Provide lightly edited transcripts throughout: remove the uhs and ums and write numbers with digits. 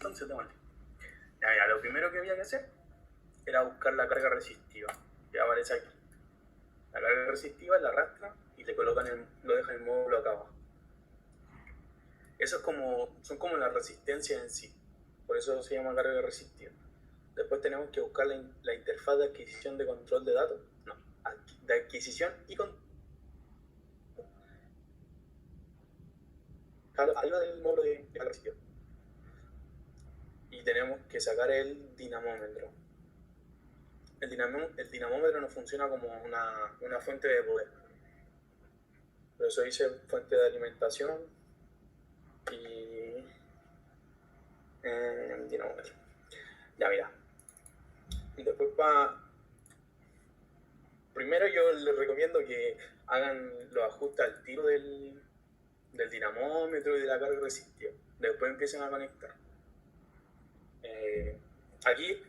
entonces tómale. Ya, mira, lo primero que había que hacer era buscar la carga resistiva, que aparece aquí. La carga resistiva la arrastra y le colocan lo dejan el módulo acá abajo. Eso son como las resistencias en sí, por eso se llama carga resistiva. Después tenemos que buscar la interfaz de adquisición de control de datos, no, de adquisición y control. Arriba del módulo de carga resistiva. Y tenemos que sacar el dinamómetro. El dinamómetro no funciona como una fuente de poder. Por eso dice fuente de alimentación y dinamómetro. Ya, mira. Y después primero yo les recomiendo que hagan los ajustes al tiro del dinamómetro y de la carga resistiva. Después empiecen a conectar. Aquí,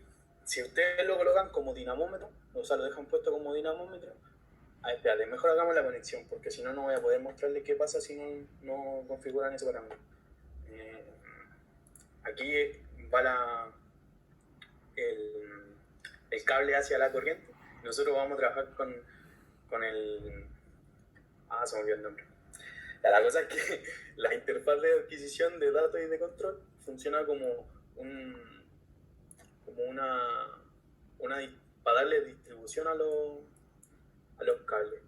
si ustedes lo colocan como dinamómetro, o sea, lo dejan puesto como dinamómetro, espérate, mejor hagamos la conexión, porque si no, no voy a poder mostrarles qué pasa si no configuran ese parámetro. Aquí va el cable hacia la corriente. Nosotros vamos a trabajar con el... se me olvidó el nombre. Ya, la cosa es que la interfaz de adquisición de datos y de control funciona como para darle distribución a los cables.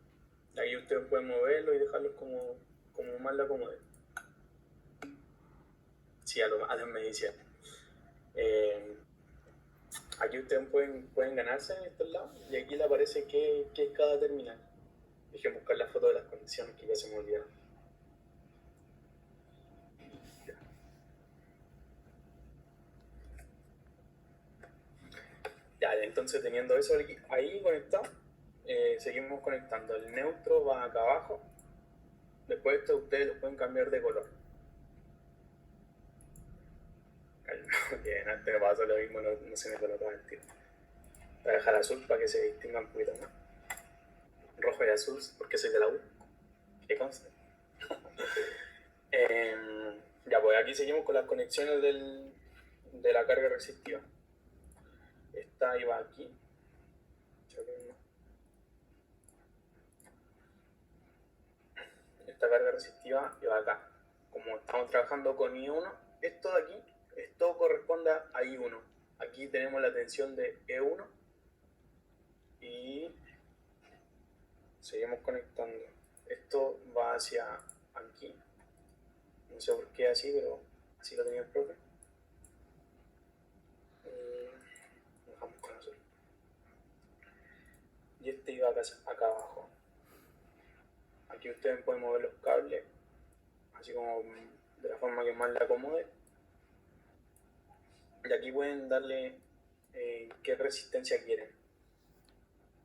Ahí ustedes pueden moverlos y dejarlos como más la acomode. Sí, a las mediciones. Aquí ustedes pueden ganarse en estos lados y aquí le aparece qué es cada terminal. Dejen buscar la foto de las conexiones que ya se me olvidaron. Ya, entonces teniendo eso ahí conectado, seguimos conectando. El neutro va acá abajo. Después esto ustedes lo pueden cambiar de color. Bien, antes me pasó lo mismo, no se me colocaba el tiro. Voy a dejar azul para que se distingan un poquito más. Rojo y azul porque soy de la U. ¿Qué consta? Ya, pues aquí seguimos con las conexiones de la carga resistiva. Esta iba aquí. Esta carga resistiva iba acá. Como estamos trabajando con I1, esto de aquí, esto corresponde a I1. Aquí tenemos la tensión de E1 y seguimos conectando. Esto va hacia aquí. No sé por qué así, pero así lo tenía el profe. Dejamos con azul. Y este iba acá abajo. Aquí ustedes pueden mover los cables, así como de la forma que más le acomode. Y aquí pueden darle qué resistencia quieren.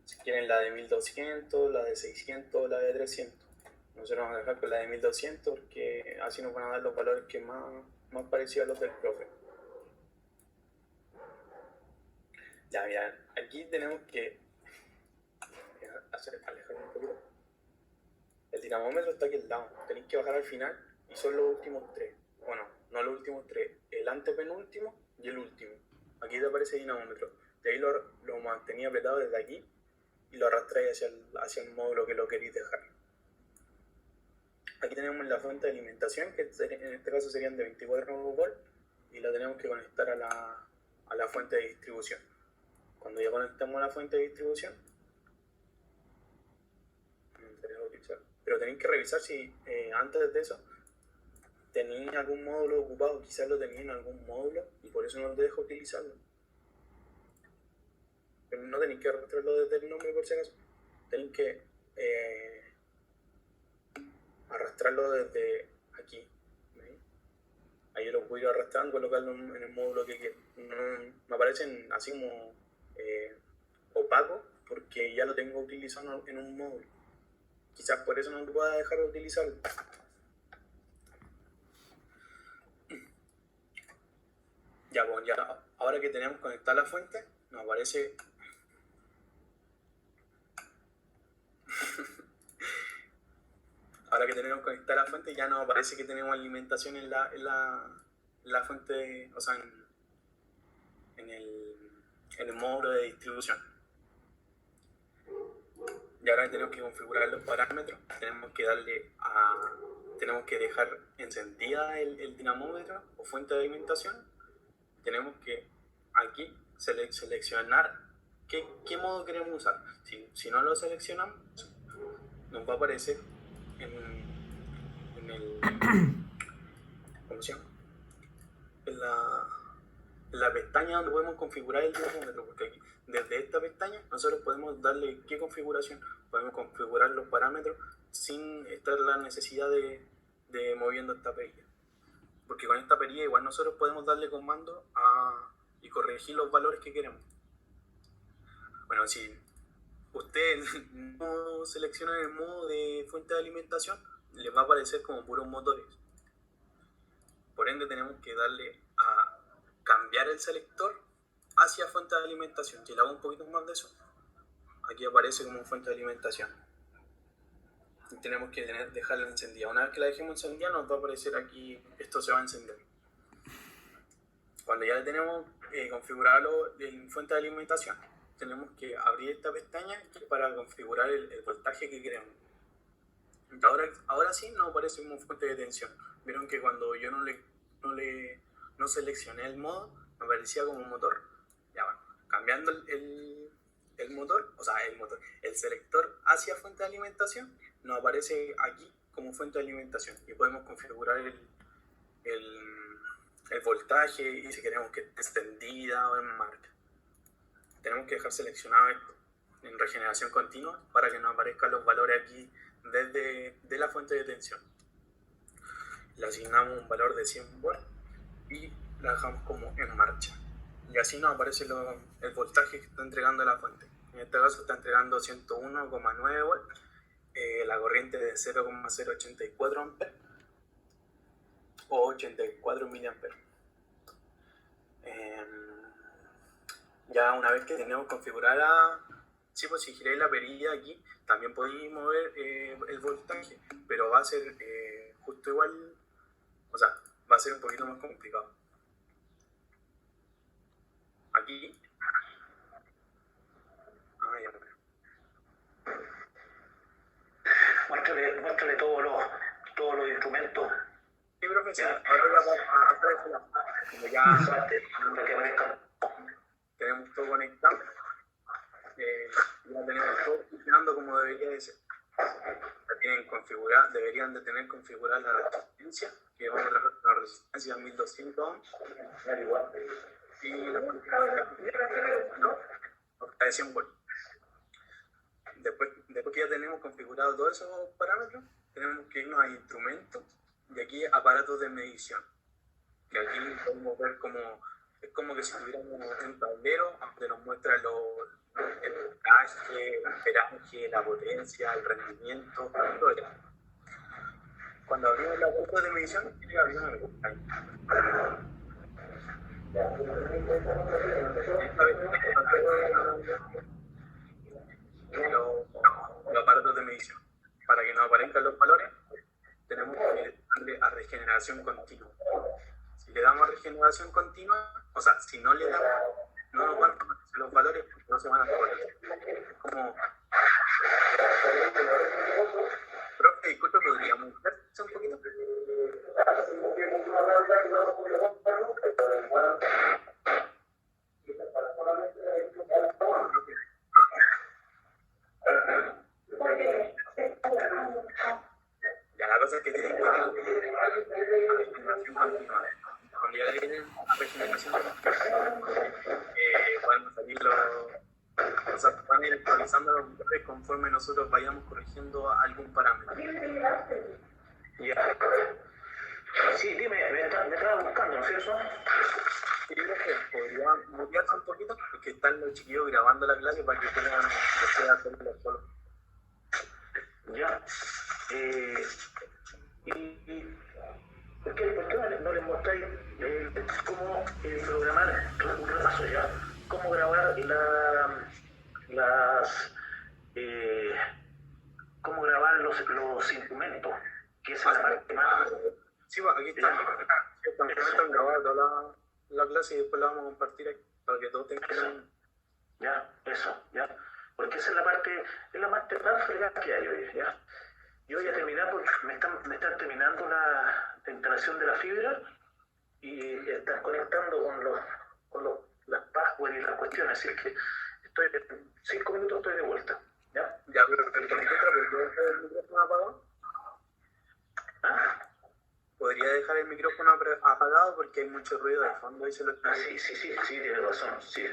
Si quieren la de 1200, la de 600 o la de 300. Nosotros vamos a dejar con la de 1200 porque así nos van a dar los valores que más parecidos a los del profe. Ya, mira, aquí tenemos que alejar un poquito. El dinamómetro está aquí al lado. Tenéis que bajar al final y son los últimos tres. Bueno, no los últimos tres, el antepenúltimo y el último. Aquí te aparece el dinamómetro. De ahí lo mantenía apretado desde aquí y lo arrastráis hacia el módulo que lo queréis dejar. Aquí tenemos la fuente de alimentación, que en este caso serían de 24 volts, y la tenemos que conectar a la fuente de distribución. Cuando ya conectamos a la fuente de distribución, pero tenéis que revisar si antes de eso tenéis algún módulo ocupado, quizás lo tenéis en algún módulo y por eso no te deja utilizarlo. Pero no tenéis que arrastrarlo desde el nombre por si acaso. Tenéis que arrastrarlo desde aquí. ¿Veis? Ahí yo lo voy a ir arrastrando, colocarlo en el módulo que quiero. Me aparecen así como opaco porque ya lo tengo utilizado en un módulo. Quizás por eso no lo pueda dejar de utilizarlo. Ya, bueno, ya ahora que tenemos conectada la fuente, nos aparece ahora que tenemos conectada la fuente, ya nos aparece que tenemos alimentación en la la fuente, o sea, en el módulo de distribución. Y ahora tenemos que configurar los parámetros, tenemos que dejar encendida el dinamómetro o fuente de alimentación. Tenemos que aquí seleccionar qué modo queremos usar. Si no lo seleccionamos, nos va a aparecer en el ¿cómo se llama? En la pestaña donde podemos configurar el dinamómetro, porque aquí, desde esta pestaña, nosotros podemos darle qué configuración, podemos configurar los parámetros sin estar la necesidad de moviendo esta perilla. Porque con esta perilla igual nosotros podemos darle comando y corregir los valores que queremos. Bueno, si usted no selecciona el modo de fuente de alimentación, les va a aparecer como puros motores. Por ende tenemos que darle a cambiar el selector hacia fuente de alimentación. Si le hago un poquito más de eso, aquí aparece como fuente de alimentación. Y tenemos que dejarla encendida. Una vez que la dejemos encendida, nos va a aparecer aquí, esto se va a encender. Cuando ya tenemos configurado en fuente de alimentación, tenemos que abrir esta pestaña para configurar el voltaje que queremos. Ahora sí nos aparece como fuente de tensión. Vieron que cuando yo no seleccioné el modo, me aparecía como motor. Ya bueno, cambiando el motor, o sea, el selector hacia fuente de alimentación, nos aparece aquí como fuente de alimentación y podemos configurar el voltaje y si queremos que esté extendida o en marca. Tenemos que dejar seleccionado esto en regeneración continua para que nos aparezcan los valores aquí desde la fuente de tensión. Le asignamos un valor de 100 volts y la dejamos como en marcha. Y así nos aparece el voltaje que está entregando la fuente. En este caso está entregando 101,9 volts, la corriente de 0,084 amperes o 84 miliamperes. Ya una vez que tenemos configurada, sí, pues si giráis la perilla aquí, también podéis mover el voltaje, pero va a ser justo igual, o sea, va a ser un poquito más complicado. Aquí, ya. Muéstrale todos los instrumentos. Sí, profesor, ahora como ya tenemos todo conectado, ya tenemos todo funcionando como debería de ser. Deberían de tener configurada la resistencia, que vamos a trabajar con la resistencia de 1200 ohms, y la de 100 volts. Después que ya tenemos configurados todos esos parámetros, tenemos que irnos a instrumentos y aquí aparatos de medición. Que aquí podemos ver es como que si tuviéramos un tablero donde nos muestra el voltaje, el amperaje, la potencia, el rendimiento, todo eso. Cuando abrimos la puerta de medición, tiene que abrir una los aparatos de medición. Para que nos aparezcan los valores, tenemos que darle a regeneración continua. Si le damos a regeneración continua, o sea, si no le damos, no nos van a aparecer los valores porque no se van a actualizar. Es como... Profe, disculpe, ¿podríamos moverse un poquito? Ya la cosa es que tienen que tener regeneración continua. Cuando ya tienen regeneración continua, van a salir o sea, van a ir actualizando los valores conforme nosotros vayamos corrigiendo algún parámetro. Ya. Sí, dime, me estaba buscando, ¿no es cierto? Sí, podría mutearse un poquito, porque están los chiquillos grabando la clase para que puedan hacerlo solo. Ya. ¿Por qué no les mostráis cómo programar un repaso ya? ¿Cómo grabar cómo grabar los instrumentos? Que esa es la parte más... Sí, bueno, aquí está. prácticamente han grabado toda la clase y después la vamos a compartir ahí, para que todos tengan... Ya. Porque esa es la parte más fregada que hay hoy, ¿ya? Yo voy a terminar porque me están terminando la instalación de la fibra y están conectando con las passwords y las cuestiones, así que en 5 minutos estoy de vuelta, ¿ya? Ya, pero ¿podría dejar el micrófono apagado? ¿Ah? Podría dejar el micrófono apagado porque hay mucho ruido de fondo y se lo... Sí, tienes razón, sí.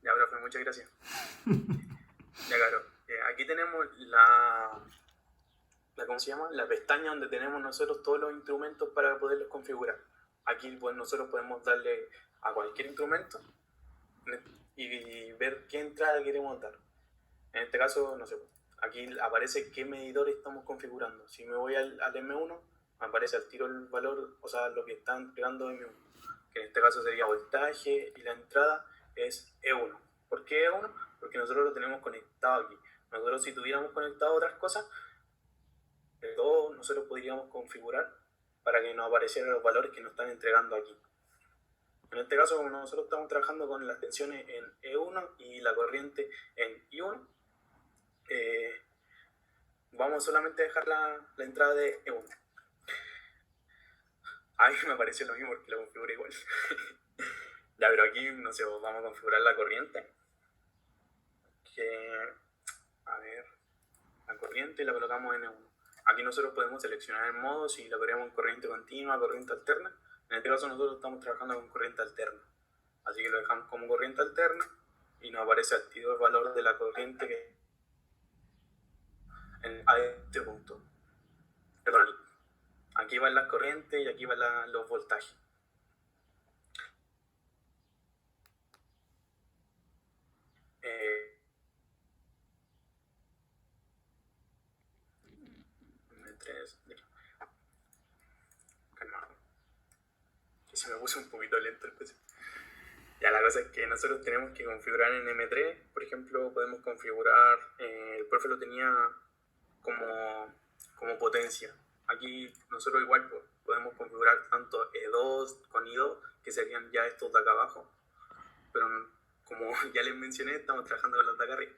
Ya, profe, muchas gracias. Ya, claro. Aquí tenemos la ¿cómo se llama? La pestaña donde tenemos nosotros todos los instrumentos para poderlos configurar. Aquí pues nosotros podemos darle a cualquier instrumento y ver qué entrada queremos dar. En este caso, no sé, aquí aparece qué medidor estamos configurando. Si me voy al M1, me aparece al tiro el valor, o sea, lo que está entregando M1, que en este caso sería voltaje, y la entrada es E1. ¿Por qué E1? Porque nosotros lo tenemos conectado aquí. Nosotros, si tuviéramos conectado otras cosas, todo nosotros podríamos configurar para que nos aparecieran los valores que nos están entregando aquí. En este caso, como nosotros estamos trabajando con las tensiones en E1 y la corriente en I1, vamos solamente a dejar la entrada de E1. A mí me pareció lo mismo porque lo configuré igual. Ya, pero aquí, no sé, vamos a configurar la corriente. A ver, la corriente la colocamos en E1. Aquí nosotros podemos seleccionar el modo si la queremos en corriente continua, corriente alterna. En este caso nosotros estamos trabajando con corriente alterna. Así que lo dejamos como corriente alterna y nos aparece al tiro el valor de la corriente que a este punto. Perdón, aquí van las corrientes y aquí van los voltajes. Que se me puso un poquito lento el PC. Ya, la cosa es que nosotros tenemos que configurar en M3, por ejemplo, podemos configurar, el profe lo tenía como potencia. Aquí nosotros igual podemos configurar tanto E2 con I2, que serían ya estos de acá abajo, pero como ya les mencioné, estamos trabajando con los de acá arriba.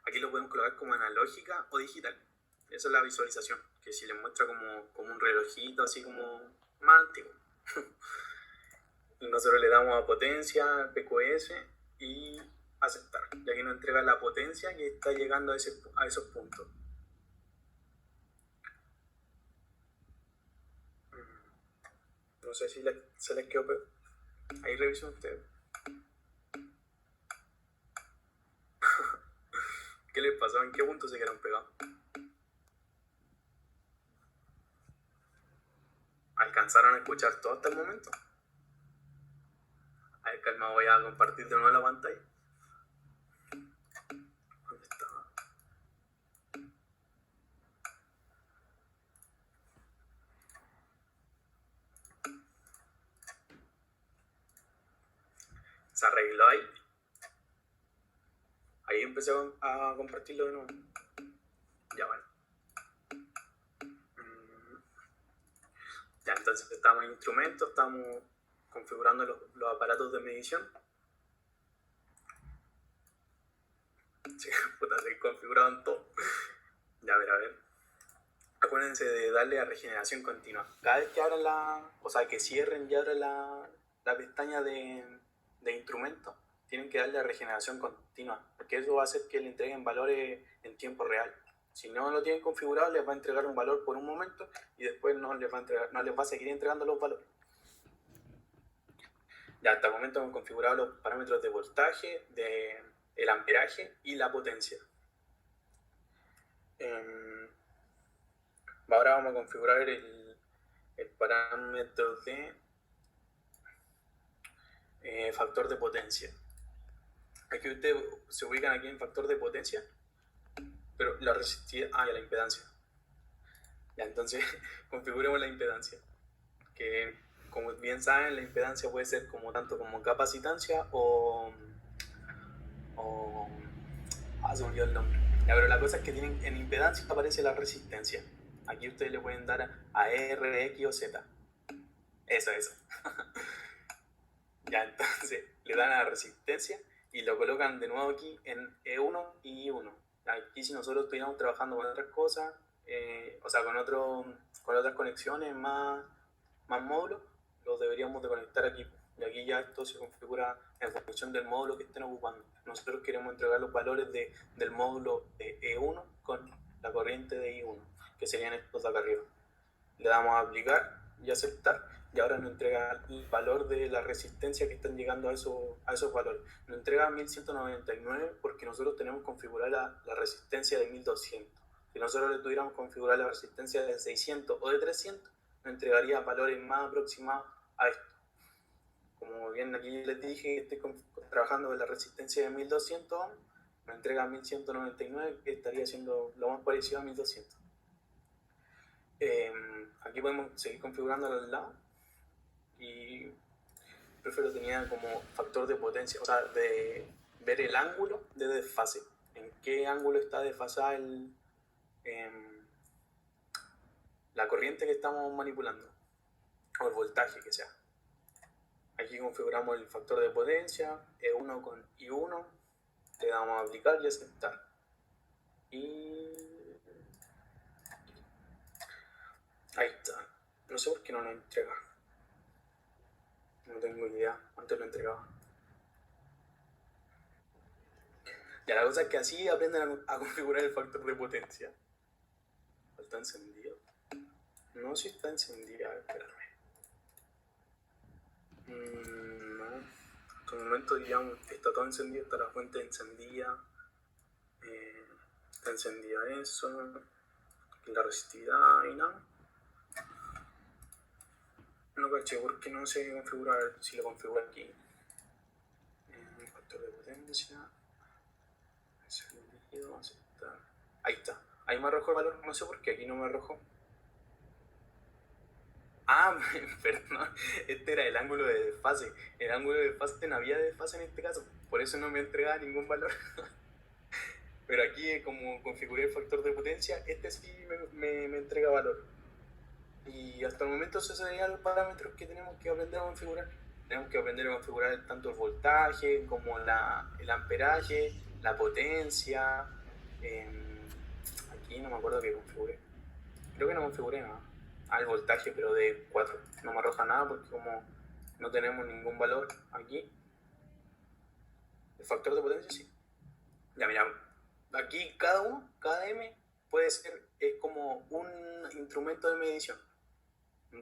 Aquí lo podemos colocar como analógica o digital. Esa es la visualización, que si les muestra como un relojito, así como más antiguo. Nosotros le damos a potencia, PQS y aceptar. Y aquí nos entrega la potencia que está llegando a esos puntos. No sé si se les quedó peor. Ahí revisen ustedes. ¿Qué les pasó? ¿En qué punto se quedaron pegados? ¿Alcanzaron a escuchar todo hasta el momento? A ver, calma, voy a compartir de nuevo la pantalla. ¿Dónde estaba? Se arregló ahí. Ahí empecé a compartirlo de nuevo. Ya, bueno. Ya, entonces estamos en instrumentos, estamos configurando los aparatos de medición. Sí, puta, se configuraron todo. Ya, a ver. Acuérdense de darle a regeneración continua. Cada vez que abran que cierren y abran la pestaña de instrumentos, tienen que darle a regeneración continua, porque eso va a hacer que le entreguen valores en tiempo real. Si no lo tienen configurado, les va a entregar un valor por un momento y después no les va a seguir entregando los valores. Ya hasta el momento hemos configurado los parámetros de voltaje, el amperaje y la potencia. Ahora vamos a configurar el parámetro de factor de potencia. Aquí ustedes se ubican aquí en factor de potencia, pero la resistividad, y la impedancia. Ya, entonces configuremos la impedancia, que como bien saben, la impedancia puede ser tanto como capacitancia o se me olvidó el nombre. Ya, pero la cosa es que en impedancia aparece la resistencia. Aquí ustedes le pueden dar a R, X o Z. Eso. Ya, entonces le dan a la resistencia y lo colocan de nuevo aquí en E1 y I1. Aquí si nosotros estuviéramos trabajando con otras cosas, o sea, con otras conexiones, más módulos, los deberíamos de conectar aquí. Y aquí ya esto se configura en función del módulo que estén ocupando. Nosotros queremos entregar los valores del módulo de E1 con la corriente de I1, que serían estos de acá arriba. Le damos a aplicar y aceptar, y ahora nos entrega el valor de la resistencia que están llegando a esos valores. Nos entrega 1199 porque nosotros tenemos configurada la resistencia de 1200. Si nosotros le tuviéramos configurar la resistencia de 600 o de 300, nos entregaría valores más aproximados a esto. Como bien aquí les dije, estoy trabajando con la resistencia de 1200 ohms, me entrega 1199, que estaría siendo lo más parecido a 1200. Aquí podemos seguir configurando al lado, y prefiero tenía como factor de potencia, o sea, de ver el ángulo de desfase, en qué ángulo está desfasada la corriente que estamos manipulando, o el voltaje que sea. Aquí configuramos el factor de potencia, E1 con I1, le damos a aplicar y aceptar. Y ahí está. No sé por qué no lo entrega. No tengo idea. Antes lo entregaba. Ya, la cosa es que así aprenden a configurar el factor de potencia. ¿Está encendido? No, si está encendido. A ver, espérame. No. En este momento, digamos, está todo encendido. Está la fuente encendida. Está encendida eso. La resistividad y nada. No caché, ¿por qué no sé configurar? Si lo configuro aquí. Factor de potencia. Encendido, aceptar. Ahí está. Ahí me arrojó el valor, no sé por qué aquí no me arrojó. Ah, perdón, este era el ángulo de desfase. El ángulo de desfase no había desfase en este caso, por eso no me entregaba ningún valor. Pero aquí, como configuré el factor de potencia, este sí me entrega valor. Y hasta el momento esos serían los parámetros que tenemos que aprender a configurar. Tenemos que aprender a configurar tanto el voltaje como el amperaje, la potencia. Aquí no me acuerdo qué configuré. Creo que no configuré nada. El voltaje, pero de 4. No me arroja nada porque como no tenemos ningún valor aquí. El factor de potencia sí. Ya mira, aquí cada M puede ser, es como un instrumento de medición.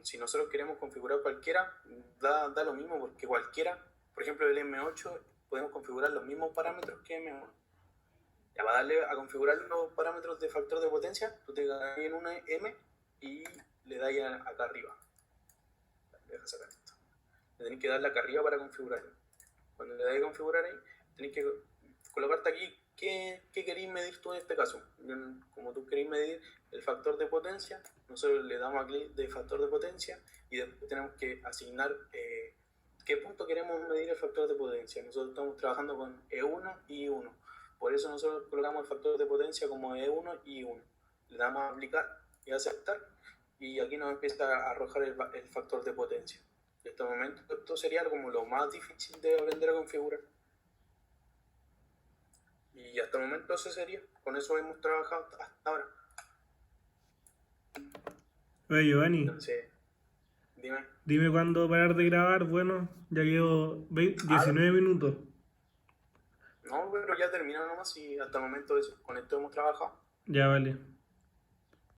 Si nosotros queremos configurar cualquiera, da lo mismo porque cualquiera, por ejemplo el M8, podemos configurar los mismos parámetros que M1. Ya, para darle a configurar los parámetros de factor de potencia, tú te das en una M y le das acá arriba. Deja sacar esto. Le tenés que darle acá arriba para configurarlo. Cuando le das a configurar ahí, tenés que colocarte aquí qué queréis medir tú en este caso. Como tú queréis medir el factor de potencia, nosotros le damos a clic de factor de potencia y después tenemos que asignar qué punto queremos medir el factor de potencia. Nosotros estamos trabajando con E1 y I1. Por eso nosotros colocamos el factor de potencia como E1 y I1. Le damos a aplicar y a aceptar y aquí nos empieza a arrojar el factor de potencia. En este momento esto sería como lo más difícil de aprender a configurar. Y hasta el momento eso sería. Con eso hemos trabajado hasta ahora. Oye, Giovanni, Entonces, dime. dime cuándo parar de grabar. Bueno, ya quedó 19 minutos. No, pero ya terminó nomás y hasta el momento eso, con esto hemos trabajado. Ya, vale.